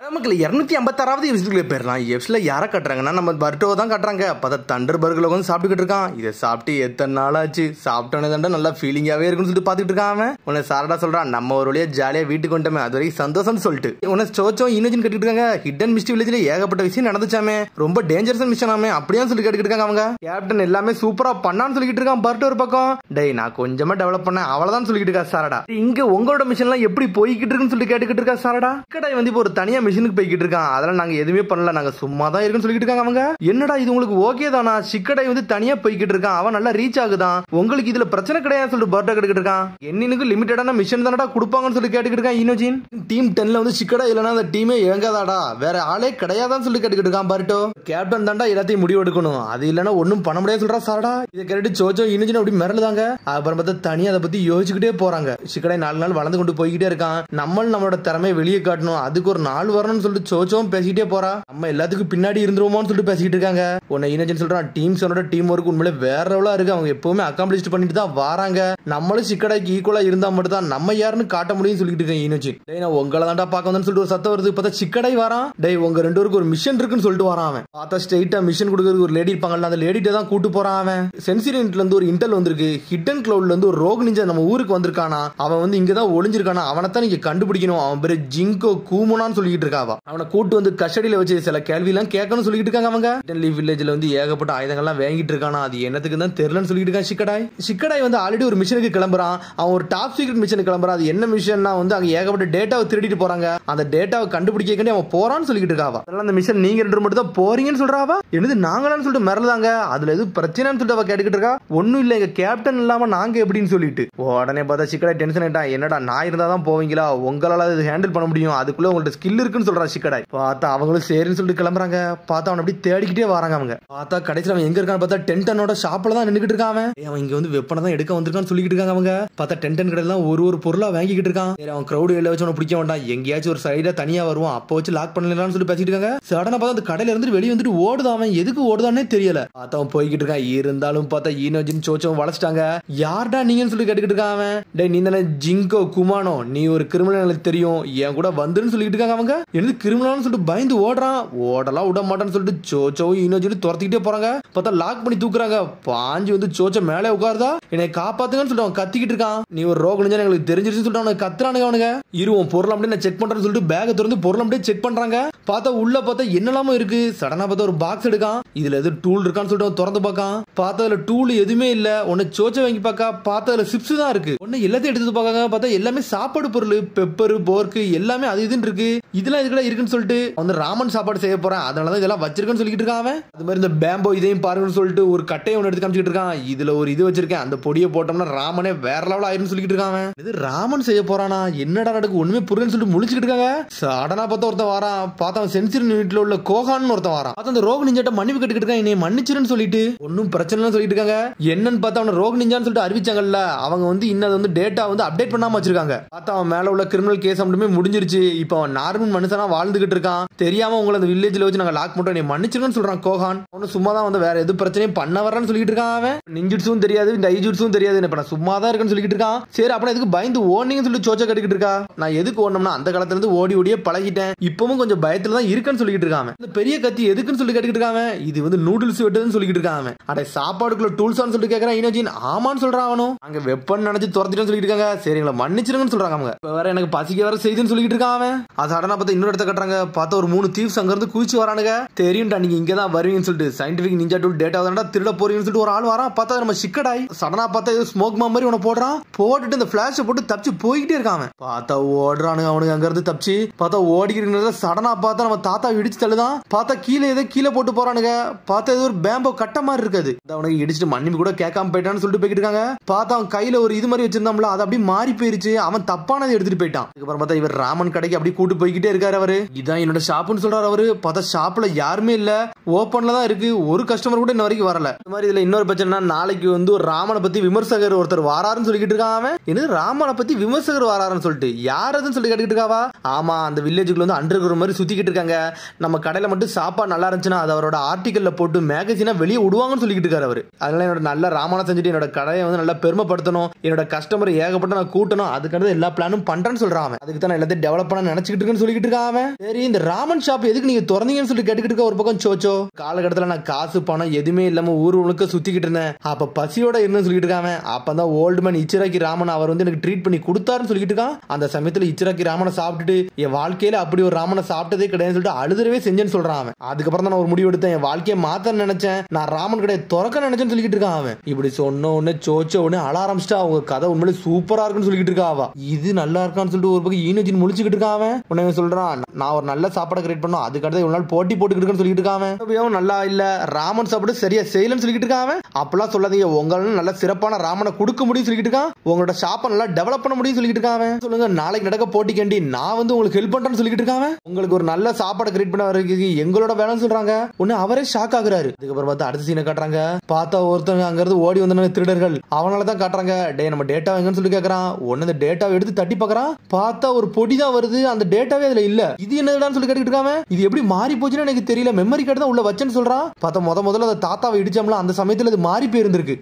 நமக்கு 256வது எபிசோட்ல போயிடலாம். எஃப்ல யாரை கட்டுறாங்கன்னா நம்ம பர்ட்டோ தான் கட்டுறாங்க. அப்போ தண்டர் பர்கர்ல வந்து சாப்பிட்டுக்கிட்டு இருக்கான். இதை சாப்பிட்டு எத்தனை நாள் ஆச்சு, சாப்பிட்டோன்னே தாண்டா நல்லா ஃபீலிங்காவே இருக்குன்னு சொல்லிட்டு பார்த்துட்டு இருக்கான். உன்னை சாரடா சொல்றான், நம்ம ஒரு வழியா ஜாலியா வீட்டுக்கு வந்துட்டோமே, அது வரைக்கும் சந்தோஷம்னு சொல்லிட்டு உன்னை சோச்சோ இனோஜின் கட்டிட்டு இருக்காங்க. ஹிடன் மிஸ்டி வில்லேஜ்ல ஏகப்பட்ட விஷயம் நடந்துச்சாமே, ரொம்ப டேஞ்சரஸ் மிஷன் ஆமே அப்படியே சொல்லி கேட்டுக்கிட்டு இருக்காங்க. அவங்க கேப்டன் எல்லாமே சூப்பரா பண்ணான்னு சொல்லிட்டு இருக்கான். பர்ட்டோ ஒரு பக்கம், டேய் நான் கொஞ்சமா டெவலப் பண்ணேன் அவ்வளவுதான் சொல்லிட்டு இருக்கா சாரடா. இங்க உங்களோட மிஷன் எல்லாம் எப்படி போய்கிட்டு இருக்குன்னு சொல்லிட்டு கேட்டுக்கிட்டு இருக்கா சாரடா. கடை வந்து இப்போ ஒரு தனியா மிஷனுக்கு போய்கிட்டு இருக்கான். அதெல்லாம் நாங்க எதுவுமே பண்ணல, நாங்க சும்மா தான் இருக்குன்னு சொல்லிட்டு இருக்காங்க. அவங்க என்னடா இது உங்களுக்கு ஓகே தானா, சிக்கடை வந்து தனியா போய்கிட்டு இருக்கான், அவன் நல்லா ரீச் ஆகுதான், உங்களுக்கு இதுல பிரச்சனை கிடையாது சொல்லிட்டு பர்ட்டோ கேட்டுக்கிட்டு இருக்கான். என்னனுக்கு லிமிட்டடான மிஷன் தானடா கொடுப்பாங்கன்னு சொல்லி கேட்டுக்கிட்டு இருக்கான் இனோஜின். டீம் 10ல வந்து சிக்கடா இல்லனா அந்த டீமே இயங்காதாடா, வேற ஆளே கிடையாதான்னு சொல்லி கேட்டுக்கிட்டு இருக்கான் பர்ட்டோ. கேப்டன் தாண்டா எல்லாத்தையும் முடிவு எடுக்கணும், அது இல்லனா ஒண்ணும் பண்ண முடியாது சொல்றா சாரடா. இதை கேட்டு சோச்சோ இனோஜின் அப்படி மிரளுதாங்க. அப்புறம் பார்த்தா தனியா அதை பத்தி யோசிச்சுக்கிட்டே போறாங்க. சிக்கடை 4 நாள் வளர்ந்து கொண்டு போய்கிட்டே இருக்கான், நம்மளோட திறமையை வெளியே காட்டணும், அதுக்கு ஒரு நாள் வரணும்னு சொல்லிட்டு சோச்சோவும் பேசிக்கிட்டே போறா. நம்ம எல்லாத்துக்கும் பின்னாடி இருந்துருவோம்னு சொல்லிட்டு பேசிக்கிட்டு இருக்காங்க. உன்னை இனோஜின் சொல்றான், டீம்ஸோட டீம் ஒர்க் உண்மையிலே வேற லெவலா இருக்கு, அவங்க எப்பவுமே அக்காம்ப்ளிஷ் பண்ணிட்டு தான் வராங்க, நம்மளும் சிக்கடைக்கு ஈக்குவலா இருந்தா மட்டும் தான் நம்ம யாருன்னு காட்ட முடியும்னு சொல்லிட்டு இருக்கேன் இனோஜின். டேய் நான் உங்களை தாண்டா பார்க்க வந்தேன்னு சொல்லிட்டு ஒரு சத்தம் வருது. பார்த்தா சிக்கடை வரான். டேய் உங்க 2 பேருக்கு ஒரு மிஷன் இருக்குன்னு சொல்லிட்டு வரான். அவன் பார்த்தா ஸ்ட்ரெயிட்டா மிஷன் கொடுக்கறதுக்கு ஒரு லேடி இருப்பாங்கல்ல, அந்த லேடிட்ட தான் கூட்டு போறான். அவன் சென்சிரியன்ட்ல இருந்து ஒரு இன்டெல் வந்திருக்கு, ஹிடன் கிளவுட்ல இருந்து ஒரு ரோக் நிஞ்சா நம்ம ஊருக்கு வந்திருக்கானா, அவன் வந்து இங்க தான் ஒளிஞ்சிருக்கானா, அவனை தான் நீங்க கண்டுபிடிக்கணும், அவன் பேரு ஜிங்கோ கூமோனான்னு சொல்லிட்டு இருக்காவா. அவனை கூட்டு வந்து கஸ்டடியில வச்சு சில கேள்வி எல்லாம் கேட்கணும்னு சொல்லிட்டு இருக்காங்க. அவங்க ஹிடன் லீஃப் வில்லேஜ்ல வந்து ஏகப்பட்ட ஆயுதங்கள்லாம் வாங்கிட்டு இருக்கானா, அது என்னத்துக்கு தான் தெரியலன்னு சொல்லிட்டு இருக்கான் சிக்கடாய். சிக்கடாய் வந்து ஆல்ரெடி ஒரு மிஷனுக்கு கிளம்புறான், அவன் ஒரு டாப் சீக்ரெட் மிஷன் கிளம்புறான். அது என்ன மிஷன்னா வந்து அங்க ஏகப்பட்ட டேட்டாவை திருடிட்டு போறாங்க, அந்த டேட்டாவை கண்டுபிடிக்க அவன் போறான்னு சொல்லிட்டு இருக்காவா. அதனால அந்த மிஷன் நீங்க 2 மட்டும் தான் போறீங்கன்னு சொல்றாவா. என்னது நாங்களான்னு சொல்லிட்டு மிரளுதாங்க. அதுல எது பிரச்சனைன்னு சொல்லிட்டு அவ கேட்டுக்கிட்டு இருக்கா. ஒன்னும் இல்ல, எங்க கேப்டன் இல்லாம நாங்க எப்படின்னு சொல்லிட்டு உடனே பார்த்தா சிக்கடாய் டென்ஷன் ஆயிட்டான். என்னடா நான் இருந்தா தான் போவீங்களா, உங்களால இது ஹேண்டில் பண்ண முடியும், அதுக்குள்ள உங்கள்ட்ட ஸ்கில் இருக்குன்னு சொல்றா சிக்கடாய். பார்த்தா அவங்களும் சரின்னு சொல்லிட்டு கிளம்புறாங்க. பார்த்தா அவன் அப்படி தேடிக்கிட்டே வராங்க. அவங்க பார்த்தா கடைசியில் அவன் எங்க இருக்கான்னு பார்த்தா டென்டனோட ஷாப்ல தான் நின்னுக்கிட்டு இருக்கான். அவன் இங்க வந்து வெப்பனை தான் எடுக்க வந்திருக்கான்னு சொல்லிட்டு இருக்காங்க. அவங்க பார்த்தா டென்டன் கடையில ஒரு பொருளா வாங்கிக்கிட்டு இருக்கான். சரி அவன் கிரௌட் வெளில வச்சு அவனை பிடிக்க வேண்டாம், எங்கேயாச்சும் ஒரு சைடா தனியா வருவான், அப்போ வச்சு லாக் பண்ணலாம்னு சொல்லி பேசிட்டு இருக்காங்க. சடனா பார்த்தா அந்த கடையில இருந்து வெளியே வந்துட்டு ஓடுதான். அவன் எதுக்கு ஓடுதானே தெரியல. பார்த்தா அவன் போய்கிட்டு இருக்கான். இருந்தாலும் பார்த்தா ஈனோஜின் சோச்சோ வளைச்சிட்டாங்க. யார்டா நீங்கன்னு சொல்லி கேட்டுக்கிட்டு இருக்கான். அவன் டேய் நீ தானே ஜிங்கோ குமானோ, நீ ஒரு கிரிமினல் எனக்கு தெரியும், என் கூட வந்துன்னு சொல்லிட்டு இருக்காங்க. அவங்க என்னது கிரிமினல்னு சொல்லிட்டு பயந்து ஓடுறான். ஓடலாம் விட மாட்டான்னு சொல்லிட்டு சோச்சோவும் ஈனோஜின் துரத்திக்கிட்டே போறாங்க. பார்த்தா லாக் பண்ணி தூக்குறாங்க. பாஞ்சு வந்து சோச்சோ மேலே உட்காருதா, என்னை காப்பாத்துங்கன்னு சொல்லிட்டு அவன் கத்திக்கிட்டு இருக்கான். நீ ஒரு ரோக் நிஞ்சா எங்களுக்கு தெரிஞ்சிருச்சுன்னு சொல்லிட்டு அவனுக்கு கத்துறானுங்க. அவனுங்க இருவோம் பொருள் அப்படியே நான் செக் பண்றேன்னு சொல்லிட்டு பேக திறந்து பொருள் அப்படியே செக் பண்றாங்க. பார்த்தா உள்ள பார்த்தா என்னெல்லாமோ இருக்கு. சடனா பார்த்தா ஒரு பாக்ஸ் எடுக்கான், இதுல எது டூல் இருக்கான்னு சொல்லிட்டு திறந்து பார்க்கான். பார்த்தா அதுல டூல் எதுவுமே இல்ல. உன்னை சோச்சோ வாங்கி பார்க்க பார்த்தா அதுல சிப்ஸ் தான் இருக்கு. உன்னை எல்லாத்தையும் எடுத்து பார்க்காங்க. பார்த்தா எல்லாமே சாப்பாடு பொருள், பெப்பர் போர்க்கு எல்லாமே அது இதுன்னு இருக்கு. இதெல்லாம் இதுக்குள்ள இருக்குன்னு சொல்லிட்டு வந்து ராமன் சாப்பாடு செய்ய போறேன், அதனாலதான் இதெல்லாம் வச்சிருக்கேன்னு சொல்லிட்டு இருக்கான். அவன் அது மாதிரி இந்த பேம்போ இதையும் பாருங்கன்னு சொல்லிட்டு ஒரு கட்டையை ஒன்று எடுத்து காமிச்சிட்டு இருக்கான். இதுல ஒரு இது வச்சிருக்கேன், அந்த பொடியை போட்டோம்னா ராமனே வேற லெவல் ஆயிருன்னு சொல்லிட்டு இருக்கான். இது ராமன் செய்ய போறானா, என்னடா நடக்கு ஒண்ணுமே புரியலன்னு சொல்லிட்டு முழிச்சுக்கிட்டு இருக்காங்க. சடனா பார்த்தா ஒருத்தன் வாரான். பார்த்தா அவன் சென்சிரி வீட்டுல உள்ள கோகான்னு ஒருத்தன் வாரான். பார்த்தா அந்த ரோக் நிஞ்சாட்ட மன்னிப்பு கேட்டுக்கிட்டு இருக்கான், என்னை மன்னிச்சிருன்னு சொல்லிட்டு ஒன்னும் பிரச்சனை சொல்லிட்டு இருக்காங்க. என்னன்னு பார்த்தா அவன் ரோக் நிஞ்சான்னு சொல்லிட்டு அறிவிச்சாங்கல்ல, அவங்க வந்து இன்னது வந்து டேட்டா வந்து அப்டேட் பண்ணாம வச்சிருக்காங்க. பார்த்தா அவன் மேல உள்ள கிரிமினல் கேஸ் மட்டுமே முடிஞ்சிருச்சு, இப்போ அவன் நார்மல் மனுஷனா வாழ்ந்துகிட்டு இருக்கான், தெரியாம உங்களை அந்த வில்லேஜ்ல வச்சு நாங்க லாக் பண்ணிட்டோம், நீ மன்னிச்சிருன்னு சொல்றான் கோகான். அவனு சும்மா தான் வந்து வேற எது பிரச்சனையும் பண்ண வர்றான்னு சொல்லிட்டு இருக்கான். அவன் நிஞ்சிட்ஸும் தெரியாது டைஜிட்ஸும் தெரியாது, இப்ப நான் சும்மா தான் இருக்குன்னு சொல்லிட்டு இருக்கான். சரி அப்புறம் எதுக்கு பயந்து ஓடுனீங்கன்னு சொல்லி சோச்சா கட்டிக்கிட்டு இருக்கா. நான் எதுக்கு ஓடணும்னா அந்த காலத்துல இருந்து ஓடி ஓடியே பழகிட்டேன், இப்பவும் கொஞ்சம் பயத்துல தான் இருக்குன்னு சொல்லிட்டு இருக்கான். இந்த பெரிய கத்தி எதுக்குன்னு சொல்லி கேட்டுக்கிட்டு இருக்கான். இது வந்து நூடுல்ஸ் வெட்டுதுன்னு சொல்லிட்டு இருக்கான். அட சாப்பாடுக்குள்ள டூல்ஸான்னு சொல்லிட்டு கேட்கறான் இனோஜின். ஆமான்னு சொல்றான். அவனும் அங்க வெப்பன் நினைச்சு துரத்திட்டு சொல்லிட்டு இருக்காங்க. சரிங்களா மன்னிச்சிருங்கன்னு சொல்றாங்க. அவங்க வேற எனக்கு பசிக்க வேற செய்துன்னு சொல்லிட்டு இருக்கான். அது சடனா பார்த்தா இன்னொரு இடத்த கட்டுறாங்க. பார்த்தா ஒரு 3 தீவ்ஸ் அங்க இருந்து குதிச்சு வரானுங்க. தெரியும்டா நீங்க இங்க தான் வருவீங்கன்னு சொல்லிட்டு சயின்டிபிக் நிஞ்சா டூல் டேட்டா தான்டா திருட போறீங்கன்னு சொல்லிட்டு ஒரு ஆள் வரான். பார்த்தா நம்ம சிக்கடாய். சடனா பார்த்தா ஏதோ ஸ்மோக் மாதிரி உன போடுறான். போட்டுட்டு இந்த பிளாஷ் போட்டு தப்பிச்சு போய்கிட்டே இருக்கான். பார்த்தா ஓடுறானுங்க அவனுக்கு அங்க இருந்து தப்பிச்சு. பார்த்தா ஓடிக்கிறீங்க. சடனா பார்த்தா நம்ம தாத்தா இடிச்சு தள்ளுதான். பார்த்தா கீழே போட்டு போறானுங்க. பார்த்தா ஏதோ ஒரு பேம்போ கட்ட மாதிரி இருக்காது, அவனுக்கு இடிச்சுட்டு மன்னிப்பு கூட கேட்காம போயிட்டான்னு சொல்லிட்டு போய்கிட்டு இருக்காங்க. பார்த்தா அவன் கையில ஒரு இது மாதிரி வச்சிருந்தாம்ல, அது அப்படியே மாறி போயிருச்சு, அவன் தப்பானதை எடுத்துட்டு போயிட்டான். அதுக்கப்புறம் பார்த்தா இவர் ராமன் கடைக்கு அப்படி கூட்டு போய்கிட்டே இருக்காரு. அவரு இதான் என்னோட ஷாப்னு சொல்றாரு. அவரு பார்த்தா ஷாப்ல யாருமே இல்ல, ஓபன்ல தான் இருக்கு, ஒரு கஸ்டமர் கூட இன்ன வரைக்கும் வரல. இந்த மாதிரி இதுல இன்னொரு பிரச்சனை, நாளைக்கு வந்து ஒரு ராமனை பத்தி விமர்சகர் ஒருத்தர் வாராருன்னு சொல்லிட்டு இருக்கான். அவன் என்னது ராமனை பத்தி விமர்சகர் வாராருன்னு சொல்லிட்டு யாருன்னு சொல்லி கேட்டுக்கிட்டு இருக்காவா. ஆமா அந்த வில்லேஜுக்குள்ள வந்து அண்டர் கிரவுண்ட் மாதிரி சுத்திக்கிட்டு இருக்காங்க, நம்ம கடையில மட்டும் சாப்பாடு நல்லா இருந்துச்சுன்னா அது அவரோட ஆர்டிக்கல்ல போட்டு மேகசினா வெளியே விடுவாங்கன்னு சொல்லிட்டு இருக்காரு அவரு. அதனால என்னோட நல்ல ராமனை செஞ்சுட்டு என்னோட கடையை வந்து நல்லா பெருமைப்படுத்தணும், என்னோட கஸ்டமர் ஏகப்பட்ட நான் கூட்டணும், அதுக்கான எல்லா பிளானும் பண்றேன்னு சொல்றான். அதுக்கு தான் எல்லாத்தையும் டெவலப் பண்ண நினைச்சிட்டு இருக்குன்னு சொல்லிட்டு இருக்கான். இருக்கான் அவன். சரி இந்த ராமன் ஷாப் எதுக்கு நீங்க திறந்தீங்கன்னு சொல்லி கேட்டுக்கிட்டு இருக்க ஒரு பக்கம் சோச்சோ. காலகட்டத்துல நான் காசு பணம் எதுவுமே இல்லாம ஊர் உனக்கு சுத்திக்கிட்டு இருந்தேன், அப்ப பசியோட இருந்தேன்னு சொல்லிட்டு இருக்காங்க. அப்பதான் ஓல்டு மேன் இச்சிராக்கி ராமன் அவர் வந்து எனக்கு ட்ரீட் பண்ணி கொடுத்தாருன்னு சொல்லிட்டு இருக்கான். அந்த சமயத்துல இச்சிராக்கி ராமனை சாப்பிட்டுட்டு என் வாழ்க்கையில அப்படி ஒரு ராமனை சாப்பிட்டதே கிடையாதுன்னு சொல்லிட்டு அழுதுறவே செஞ்சேன்னு சொல்றான் அவன். அதுக்கப்புறம் தான் நான் ஒரு முடிவு எடுத்தேன், என் வாழ்க்கையை மாத்த நினைச்சேன், நான் ராமன் கடையை திறக்க நினைச்சேன்னு சொல்லிட்டு இருக்கான் அவன். இப்படி சொன்ன உடனே சோச்ச உடனே அழ ஆரம்பிச்சிட்டா. அவங்க கதை உண்மையிலே சூப்பரா இருக்குன்னு சொல்லிட்டு இருக்கா அவ. இது நல்லா இருக்கான்னு சொல்லிட்டு ஒரு பக்கம் ஈனோஜின் முழிச்சுக்கிட்டு இருக்கான் அவன். உடனே சொல்றான், நான் ஒரு நல்ல சாப்பாடு கிரியேட் பண்ணோம், அதுக்கடுத்து இவ்வளவு நாள் போட்டி போட்டுக்கிட்டு சொல்லிட்டு இருக்கான். நல்லா இல்ல ராமன் சாப்பாடு சரியா செய்யலன்னு சொல்லிட்டு இருக்கான். அப்பெல்லாம் சொல்லாதீங்க, உங்களால நல்ல சிறப்பான ராமனை கொடுக்க முடியும் சொல்லிட்டு இருக்கான். உங்களோட ஷாப்பை நல்லா டெவலப் பண்ண முடியும் சொல்லிட்டு இருக்கான். சொல்லுங்க நாளைக்கு நடக்க போட்டி கேண்டி நான் வந்து உங்களுக்கு ஹெல்ப் பண்றேன்னு சொல்லிட்டு இருக்கான். உங்களுக்கு ஒரு நல்ல சாப்பாடு கிரியேட் பண்ண வரைக்கும் எங்களோட வேலைன்னு சொல்றாங்க. ஒன்னு அவரே ஷாக் ஆகுறாரு. அதுக்கப்புறம் பார்த்தா அடுத்த சீனை காட்டுறாங்க. பார்த்தா ஒருத்தங்க அங்க இருந்து ஓடி வந்தாங்க திருடர்கள். அவனாலதான் காட்டுறாங்க, டே நம்ம டேட்டா எங்கன்னு சொல்லி கேக்குறான். ஒன்னு அந்த டேட்டாவை எடுத்து தட்டி பாக்குறான். பார்த்தா ஒரு பொடி தான் வருது, அந்த டேட்டாவே அதுல இல்ல. இது என்னடான்னு சொல்லி கேட்டுக்கிட்டு இருக்காம. இது எப்படி மாறி போச்சுன்னு எனக்கு தெரியல, மெமரி கார்டு தான் உள்ள வச்சேன்னு சொல்றான். பார்த்தா முதல்ல அந்த தாத்தாவை இடிச்சோம்ல, அந்த சமயத்துல அது மாறி போயிருந்திருக்கு.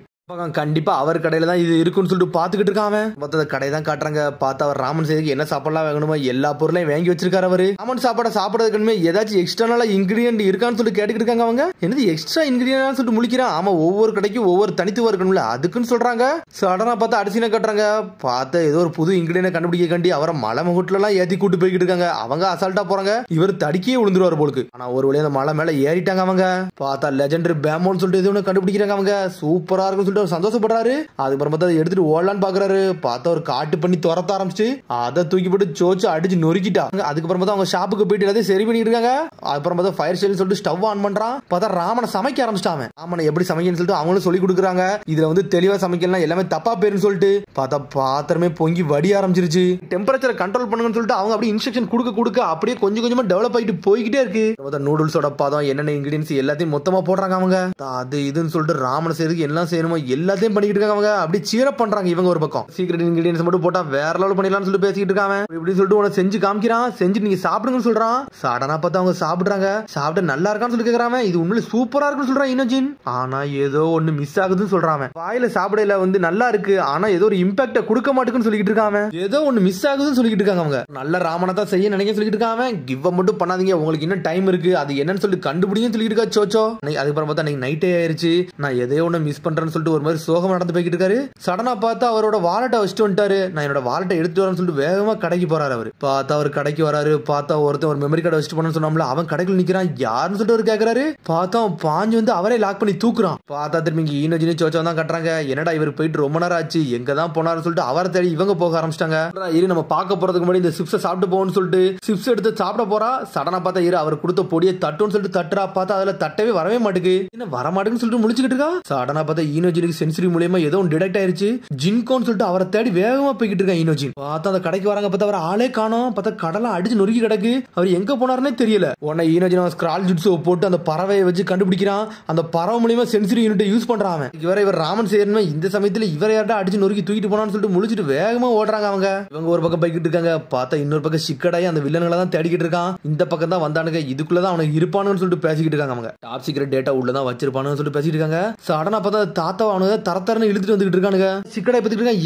கண்டிப்பா அவர் கடையில தான் இது இருக்குன்னு சொல்லிட்டு பாத்துக்கிட்டு இருக்கான். கடை தான் காட்டுறாங்க. பார்த்தா அவர் ராமன் செய்திக்கு என்ன சாப்பாடுலாம் வேணுமோ எல்லா பொருளையும் வாங்கி வச்சிருக்காரு அவரு. ராமன் சாப்பாடை சாப்பிடறதுக்கு ஏதாச்சும் எக்ஸ்டர்னலா இன்கிரியன்ட் இருக்கான்னு சொல்லிட்டு கேட்டுக்கிட்டு இருக்காங்க அவங்க. என்னது எக்ஸ்ட்ரா இன்கிரியன்ட் சொல்லிட்டு முழிக்கிறான். ஆமா ஒவ்வொரு கடைக்கும் ஒவ்வொரு தனித்துவம் இருக்கணும்ல, அதுக்குன்னு சொல்றாங்க. சடனா பார்த்தா அடிசினை காட்டுறாங்க. பார்த்தா ஏதோ ஒரு புது இன்கிரியன்ட் கண்டுபிடிக்க கண்டி அவரை மலை முகட்டுல எல்லாம் ஏத்தி கூட்டு போய்கிட்டு இருக்காங்க. அவங்க அசால்ட்டா போறாங்க. இவர் தடிக்கே விழுந்துருவாரு போலுக்கு. ஆனா ஒரு வழியா அந்த மலை மேல ஏறிட்டாங்க அவங்க. பார்த்தா லெஜெண்டரி பேமோன்னு சொல்லிட்டு எது ஒன்று கண்டுபிடிக்கிறாங்க அவங்க. சூப்பரா இருக்குன்னு சந்தோஷப்படுறாரு. அதுக்கப்புறம் பார்த்தா எடுத்துட்டு ஓடலான்னு பாக்குறாரு. பார்த்தா ஒரு காட்டு பண்ணி துரத்த ஆரம்பிச்சு அதை தூக்கி போட்டு சோச்சு அடிச்சு நொறுக்கிட்டாங்க. அதுக்கப்புறம் பார்த்தா அவங்க ஷாப்புக்கு போயிட்டு எல்லாத்தையும் சரி பண்ணிட்டு இருக்காங்க. அப்புறம் பார்த்தா ஃபயர் ஸ்டைல் சொல்லிட்டு ஸ்டவ் ஆன் பண்றான். பார்த்தா ராமனை சமைக்க ஆரம்பிச்சிட்டாங்க. ராமனை எப்படி சமைக்கணும்னு சொல்லிட்டு அவங்களும் சொல்லி கொடுக்குறாங்க. இதுல வந்து தெளிவா சமைக்கலாம் எல்லாமே தப்பா போயிருன்னு சொல்லிட்டு பார்த்தா பாத்திரமே பொங்கி வடிய ஆரம்பிச்சிருச்சு. டெம்பரேச்சரை கண்ட்ரோல் பண்ணுங்கன்னு சொல்லிட்டு அவங்க அப்படியே இன்ஸ்ட்ரக்ஷன் கொடுக்க அப்படியே கொஞ்சம் கொஞ்சமா டெவலப் ஆகிட்டு போய்கிட்டே இருக்கு. நூடுல்ஸோட பதம் என்னென்ன இன்கிரியன்ஸ் எல்லாத்தையும் மொத்தமா போடுறாங்க அவங்க. அது இதுன்னு சொல்லிட்டு ராமனை செய்யறதுக்கு எல்லாம் செய்யணுமோ எல்லாத்தையும் பண்ணிக்கிட்டு இருக்காங்க. அப்படி சீரப் பண்றாங்க இவங்க ஒரு பக்கம். சீக்ரெட் இன்கிரியன்ஸ் மட்டும் போட்டா வேற லெவல் பண்ணிடலாம்னு சொல்லி பேசிக்கிட்டு இருக்காங்க. இப்படி சொல்லிட்டு உன செஞ்சு காமிக்கிறான். செஞ்சு நீங்க சாப்பிடுங்கன்னு சொல்றான். சடனா பார்த்தா அவங்க சாப்பிடுறாங்க. சாப்பிட்டு நல்லா இருக்கான்னு சொல்லி கேக்குறாங்க. இது உண்மையில சூப்பரா இருக்குன்னு சொல்றான் ஈனோஜின். ஆனா ஏதோ ஒண்ணு மிஸ் ஆகுதுன்னு சொல்றான். வாயில சாப்பிடல வந்து நல்லா இருக்கு, ஆனா ஏதோ ஒரு இம்பாக்ட கொடுக்க மாட்டேங்குன்னு சொல்லிட்டு இருக்காங்க. ஏதோ ஒண்ணு மிஸ் ஆகுதுன்னு சொல்லிட்டு இருக்காங்க அவங்க. நல்ல ராமனை தான் செய்ய நினைக்க சொல்லிட்டு இருக்காங்க. கிவ் மட்டும் பண்ணாதீங்க, உங்களுக்கு இன்னும் டைம் இருக்கு, அது என்னன்னு சொல்லி கண்டுபிடிங்கன்னு சொல்லிட்டு இருக்கா சோச்சோ. அதுக்கப்புறம் பார்த்தா நைட்டே ஆயிருச்சு. நான் எதையோ ஒண்ணு மிஸ் பண்றேன்னு சொல்லிட்டு ஒரு மாதிரி சோகம் நடந்து போய்கிட்டு இருக்காரு. சடனா பார்த்தா அவரோட வாலெட்டை வச்சுட்டு வந்துட்டாரு. நான் என்னோட வாலெட்டை எடுத்துட்டு வரேன்னு சொல்லிட்டு வேகமா கடைக்கு போறாரு அவரு. பார்த்தா அவர் கடைக்கு வராரு. பார்த்தா ஒருத்தன் ஒரு மெமரி கார்டு வச்சுட்டு போனோம்னு சொன்னோம்ல, அவன் கடைக்குள்ள நிக்கிறான். யாருன்னு சொல்லிட்டு அவர் கேக்குறாரு. பார்த்தா அவன் பாஞ்சு வந்து அவரே லாக் பண்ணி தூக்குறான். பார்த்தா திரும்பி ஈனோஜினி சோச்சோ தான் கட்டுறாங்க. என்னடா இவர் போயிட்டு ரொம்ப நேரம் ஆச்சு, எங்க தான் போனாருன்னு சொல்லிட்டு அவரை தேடி இவங்க போக ஆரம்பிச்சிட்டாங்க. இரு நம்ம பார்க்க போறதுக்கு முன்னாடி இந்த சிப்ஸை சாப்பிட்டு போகணும்னு சொல்லிட்டு சிப்ஸ் எடுத்து சாப்பிட போறா. சடனா பார்த்தா இரு அவர் கொடுத்த பொடியை தட்டுன்னு சொல்லிட்டு தட்டுறா. பார்த்தா அதுல தட்டவே வரவே மாட்டுக்கு. என்ன வர மாட்டேன்னு சொல்லிட்டு முழிச்சுக்கிட்டு இருக்கா. சடனா பார்த்தா ஈனோஜினுக்கு சென்சரி மூலியமா ஏதோ டிடெக்ட் ஆயிருச்சு. ஜின்கோன்னு சொல்லிட்டு அவரை தேடி வேகமா போய்கிட்டு இருக்கான் ஈனோஜின். பார்த்தா அந்த கடைக்கு வராங்க. பார்த்தா அவர் ஆளே காணோம். பார்த்தா கடலாம் அடிச்சு நொறுக்கி கிடக்கு. அவர் எங்க போனாருன்னே தெரியல. உடனே ஈனோஜின் ஸ்கிரால் ஜுட்ஸு போட்டு அந்த பறவையை வச்சு கண்டுபிடிக்கிறான். அந்த பறவை மூலியமா சென்சரி யூனிட் யூஸ் பண்றான். இவர் ராமன் செய்யணுமே இந்த சமயத்துல இவரை யார்ட்டா அடிச்சு நொறுக்கி தூக்கிட்டு போனான்னு சொல்லிட்டு முழிச்சிட்டு வேகமா ஓடுறாங்க அவங்க. இவங்க ஒரு பக்கம் போய்கிட்டு இருக்காங்க. பார்த்தா இன்னொரு பக்கம் சிக்கடாய் அந்த வில்லன்களை தான் தேடிக்கிட்டு இருக்கான். இந்த பக்கம் தான் வந்தானுங்க. இதுக்குள்ளதான் அவனுக்கு இருப்பானு சொல்லிட்டு பேசிக்கிட்டு இருக்காங்க அவங்க. டாப் சீக்ரெட் டேட்டா உள்ளதான் வச்சிருப்பானு சொல்லிட்டு பேசிட்டு இருக்காங்க. சடனா பார்த்தா தாத்தா அவனுக்கு தரத்தரன்னு இழுத்துட்டு வந்துகிட்டு இருக்கானுங்க. சிக்கடை பத்திட்டு இருக்காங்க.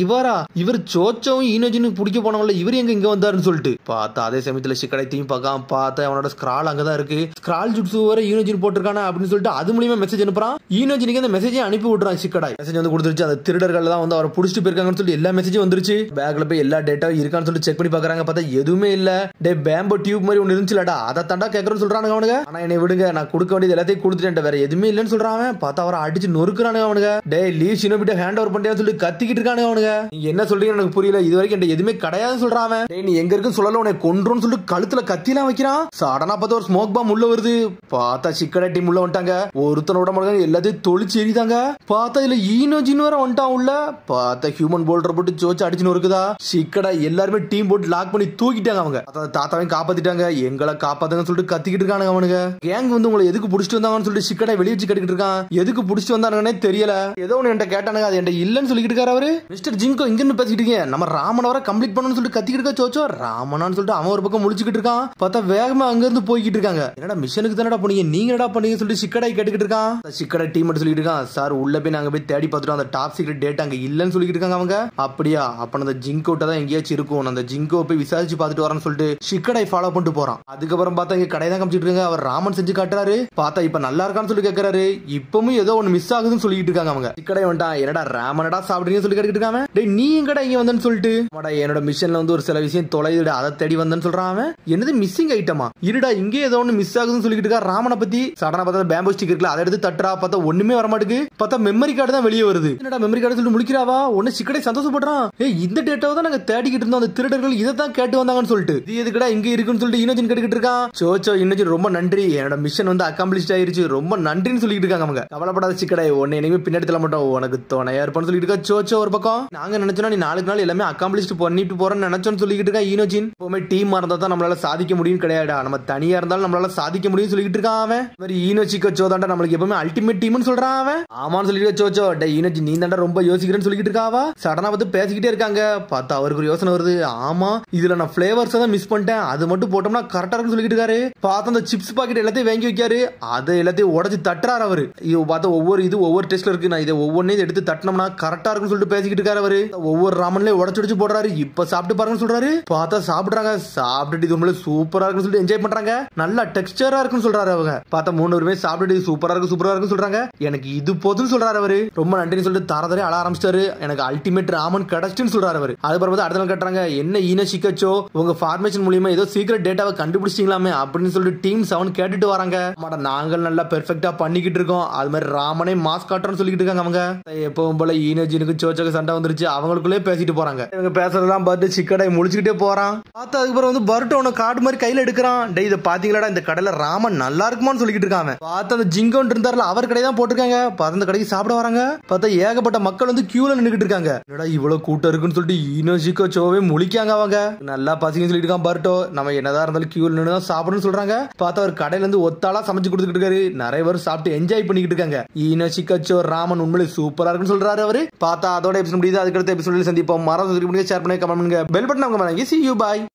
இவர் சோச்சவும் ஈனோஜினுக்கு பிடிக்க போனவங்கள இவர் எங்க இங்க வந்தாருன்னு சொல்லிட்டு பார்த்தா அதே சமயத்துல சிக்கடை தீம் பார்க்காம பார்த்தா அவனோட ஸ்கிரால் அங்கதான் இருக்கு. ஸ்கிரால் ஜுட்ஸு வர ஈனோஜின் போட்டிருக்கானே அப்படின்னு சொல்லிட்டு அது மூலியமா மெசேஜ் அனுப்புறான். ஈனோஜினுக்கு அந்த மெசேஜை அனுப்பி விட்டுறான். சிக்கடாய் மெசேஜ் வந்து கொடுத்துருச்சு. அந்த திருடர்கள் தான் வந்து அவரை புடிச்சிட்டு போயிருக்காங்கன்னு சொல்லி எல்லா மெசேஜும் வந்துருச்சு. பேக்ல போய் எல்லா டேட்டாவும் இருக்கான்னு சொல்லிட்டு செக் பண்ணி பாக்குறாங்க. பார்த்தா எதுவுமே இல்ல. டே பேம்போ டியூப் மாதிரி ஒன்னு இருந்துச்சுலடா, அதை தாண்டா கேட்கறன்னு சொல்றானுங்க அவனுங்க. ஆனா என்னை விடுங்க, நான் கொடுக்க வேண்டியது எல்லாத்தையும் கொடுத்துட்டேன், வேற எதுவுமே இல்லன்னு சொல்றான். பார்த்தா அவரை அடிச்சு நொறுக்குறானுங்க அவனுங்க. டே லீவ் ஷினோபிட்ட ஹேண்ட் ஓவர் பண்ணியான்னு சொல்லி கத்திக்கிட்டு இருக்கானுங்க அவனுங்க. நீங்க என்ன சொல்றீங்க எனக்கு புரியல, இது வரைக்கும் என்கிட்ட எதுவுமே கிடையாதுன்னு சொல்றான். டேய் நீ எங்க இருக்குன்னு சொல்லல, உன்னை கொன்றுன்னு சொல்லிட்டு கழுத்துல கத்திலாம் வைக்கிறான். சடனா பார்த்தா ஒரு ஸ்மோக் பாம் உள்ள வருது. பார்த்தா சிக்கடை டீம் உள்ள வந்துட்டாங்க. ஒருத்தனோட மட்டும் எல்லாத்தையும் தொழிச்சு எரிதாங்க. பார்த்தா இதுல ஈனோஜின் வர வந்துட்டான் உள்ள. பார்த்தா ஹியூமன் போல்டர் போட்டு சோச்சு அடிச்சு நொறுக்குதா. சிக்கடை எல்லாருமே டீம் போட்டு லாக் பண்ணி தூக்கிட்டாங்க அவங்க. தாத்தாவையும் காப்பாத்திட்டாங்க. எங்களை காப்பாத்துங்கன்னு சொல்லிட்டு கத்திக்கிட்டு இருக்கானுங்க அவனுங்க. கேங் வந்து உங்களை எதுக்கு புடிச்சிட்டு வந்தாங்கன்னு சொல்லிட்டு சிக்கடை வெளியே வச்சு கட்டிக்கிட்டு இருக்கான். எதுக்கு புடிச்சிட்டு வந்தானுங்கன்னே தெரியல. ஏதோ ஒன்று என்கிட்ட கேட்டானுங்க, அது என்கிட்ட இல்லன்னு சொல்லிட்டு இருக்காரு அவரு. மிஸ்டர் ஜிங்கோ இங்க இருந்து பேசிக்கிட்டு இருக்கீங்க, நம்ம ராமன் வர கம்ப்ளீட் பண்ணணும்னு சொல்லிட்டு கத்திக்கிட்டு இருக்கா சோச்சோ. ராமனான்னு சொல்லிட்டு அவன் ஒரு பக்கம் முழிச்சுக்கிட்டு இருக்கான். பார்த்தா வேகமா அங்க இருந்து போய்கிட்டு இருக்காங்க. என்னடா மிஷனுக்கு தானடா போனீங்க, நீங்க என்னடா பண்ணீங்க சொல்லிட்டு சிக்கடாய் கேட்டுக்கிட்டு இருக்கான். சிக்கடா டீம் மட்டும் சொல்லிட்டு இருக்கான், சார் உள்ள போய் நாங்க போய் தேடி பார்த்துட்டோம், அந்த டாப் சீக்ரெட் டேட்டா அங்க இல்லன்னு சொல்லிட்டு இருக்காங்க அவங்க. அப்படியா, அப்ப அந்த ஜிங்கோட்ட தான் எங்கேயாச்சும் இருக்கும், அந்த ஜிங்கோ போய் விசாரிச்சு பார்த்துட்டு வரேன்னு சொல்லிட்டு சிக்கடாய் ஃபாலோ பண்ணிட்டு போறான். அதுக்கப்புறம் பார்த்தா இங்க கடை தான் காமிச்சிட்டு இருக்காங்க. அவர் ராமன் செஞ்சு காட்டுறாரு. பார்த்தா இப்ப நல்லா இருக்கான்னு சொல்லி கேட்கறாரு. இப்பவும் ஏதோ ஒன்னு மிஸ் ஆகுதுன்னு சொல்லிட்டு இருக்காங்க அவங்க. சிக்கடாய் வந்துட்டான், என்னடா ராமனடா சாப்பிடுறீங்கன்னு சொல்லி கேட்டுக்கிட்டு இருக்காங்க. டேய் நீ எங்கடா இங்க வந்தேன்னு சொல்லிட்டு, என்னோட மிஷன்ல வந்து ஒரு சில விஷயம் தொலைதுடா, அதை தேடி வந்தேன்னு சொல்றான் அவன். என்னது மிஸ்ஸிங் ஐட்டமா, இருடா இங்கே ஏதோ ஒன்னு மிஸ் ஆகுதுன்னு சொல்லிட்டு இருக்கா ராமனை பத்தி. சடனா பார்த்தா பேம்போ ஸ்டிக் இருக்குல்ல, அதை எடுத்து தட்டுறா. பார்த்தா ஒண்ணுமே வர மாட்டேங்குது. பார்த்தா மெமரி கார்டு தான் வெளியே வருது. என்னடா மெமரி கார்டு சொல்லிட்டு முடிக்கிறாவா. ஒன்னு சிக்கடை சந்தோஷப்படுறான். ஏய் இந்த டேட்டாவை தான் நாங்க தேடிக்கிட்டு இருந்தோம், அந்த திருடர்கள் இதை தான் கேட்டு வந்தாங்கன்னு சொல்லிட்டு. இது எதுக்குடா இங்க இருக்குன்னு சொல்லிட்டு இனோஜின் கேட்டுக்கிட்டு இருக்கான். சோச்சோ இனோஜின் ரொம்ப நன்றி, என்னோட மிஷன் வந்து அக்காம்ப்ளிஷ்ட் ஆயிருச்சு, ரொம்ப நன்றின்னு சொல்லிட்டு இருக்காங்க அவங்க. கவலைப்படாத சிக்கடை, உன்னை இனிமே பின்னாடி தள்ள மாட்டோம், உனக்கு துணையா இருப்பான்னு சொல்லிட்டு இருக்கா சோச்சோ ஒரு பக்கம். நாங்க நினைச்சோம் நீ நாளுக்கு நாள் எல்லாமே அக்காம்ப்ளிஷ்ட் பண்ணிட்டு போறேன்னு நினைச்சோன்னு சொல்லிட்டு இருக்கா ஈனோஜின். எப்பவுமே டீம் இருந்தா தான் நம்மளால சாதிக்க முடியும் கிடையாடா, நம்ம தனியா இருந்தாலும் நம்மளால சாதிக்க முடியும் சொல்லிட்டு இருக்கான் அவன். மாதிரி ஈனோச்சிக்கோ சோதாண்டா நம்மளுக்கு எப்பவுமே அல்டிமேட் டீம்னு சொல்றான் அவன். ஆமான்னு சொல்லிட்டு சோச்சோ டே ஈனோஜி நீ தாண்டா ரொம்ப யோசிக்கிறேன்னு சொல்லிட்டு இருக்காவா. சடனா வந்து பேசிக்கிட்டே இருக்காங்க. பார்த்தா அவருக்கு ஒரு யோசனை வருது. ஆமா இதுல நான் பிளேவர்ஸ் தான் மிஸ் பண்ணிட்டேன், அது மட்டும் போட்டோம்னா கரெக்டா இருக்குன்னு சொல்லிட்டு இருக்காரு. பார்த்தா அந்த சிப்ஸ் பாக்கெட் எல்லாத்தையும் வாங்கி வைக்காரு, அதை எல்லாத்தையும் உடச்சு தட்டுறாரு அவரு. பார்த்தா ஒவ்வொரு டெஸ்ட்ல இருக்கு, நான் இதை ஒவ்வொன்னையும் எடுத்து தட்டினோம்னா கரெக்டா இருக்குன்னு சொல்லிட்டு பேசிக்கிட்டு இருக்காரு அவரு. ஒவ்வொரு ராமன்லயும் உடச்சு போடுறாரு. இப்ப சாப்பிட்டு பாருங்கன்னு சொல்றாரு. பார்த்தா சாப்பிடுறாங்க. சாப்பிட்டுட்டு இது உண்மையிலே சூப்பரா இருக்குன்னு சொல்லிட்டு என்ஜாய் பண்றாங்க. நல்லா டெக்ஸ்டரா இருக்குன்னு சொல்றாரு அவங்க. பார்த்தா 3 பேருமே சாப்பிட்டுட்டு சூப்பரா இருக்குன்னு சொல்றாங்க. எனக்கு இது போதுன்னு சொல்றாரு அவரு. ரொம்ப நன்றின்னு சொல்லிட்டு தரதரே அழ ஆரம்பிச்சிட்டாரு. எனக்கு அல்டிமேட் ராமன் கிடைச்சுன்னு சொல்றாரு அவரு. அதுக்கப்புறம் அடுத்த நாள் கட்டுறாங்க, என்ன ஈனோச்சிக்கோ உங்க ஃபார்மேஷன் மூலியமா ஏதோ சீக்ரெட் டேட்டாவை கண்டுபிடிச்சிங்களாமே அப்படின்னு சொல்லிட்டு டீம் 7 கேட்டுட்டு வராங்க. நாங்கள் நல்லா பெர்ஃபெக்ட்டா பண்ணிக்கிட்டு இருக்கோம், அது மாதிரி ராமனே மாஸ் காட்டுறோம்னு சொல்லிட்டு இருக்காங்க அவங்க. எப்பவும் போல ஈனோஜினுக்கு சோச்சோக்கு சண்டை வந்துருச்சு, அவங்களுக்குள்ளே பேசிட்டு போறாங்க. இவங்க பேசுறதெல்லாம் பார்த்து சிக்கடை முடிச்சுக்கிட்டே போறான். பார்த்தா அதுக்கப்புறம் வந்து பர்ட்டோ கார்டு மாதிரி கையில எடுக்கிறான். டே இதை பாத்தீங்களா, இந்த கடையில ராமன் நல்லா இருக்குமான்னு சொல்லிட்டு இருக்காங்க. பார்த்தா அந்த ஜிங்கோன் இருந்தாருல அவர் கடை தான் போட்டிருக்காங்க. பார்த்து அந்த கடைக்கு சாப்பிட வராங்க. பார்த்தா ஏகப்பட்ட மக்கள் வந்து கியூல நின்னுக்கிட்டு இருக்காங்க. என்னடா இவ்வளவு கூட்டம் இருக்குன்னு சொல்லிட்டு ஈனோஜிக்கோ சோவே முழிக்காங்க அவங்க. நல்லா பசிங்கன்னு சொல்லிட்டு இருக்கான் பர்ட்டோ. நம்ம என்னதான் இருந்தாலும் கியூல நின்று தான் சாப்பிடணும்னு சொல்றாங்க. பார்த்தா அவர் கடையில இருந்து ஒத்தாளா சமைச்சு கொடுத்துட்டு இருக்காரு. நிறைய பேர் சாப்பிட்டு என்ஜாய் பண்ணிக்கிட்டு இருக்காங்க. ஈனோச்சிக்கோ ராமன் உண்மையிலே சூப்பரா இருக்குன்னு சொல்றாரு அவரு. பார்த்தா அதோட எபிசோட் முடியுது. அதுக்கடுத்த எபிசோட்ல சந்திப்போம். மறக்காம ஷேர் பண்ணுங்க, கமெண்ட் பண்ணுங்க, பெல் பட்டன் அவங்க. See you, bye.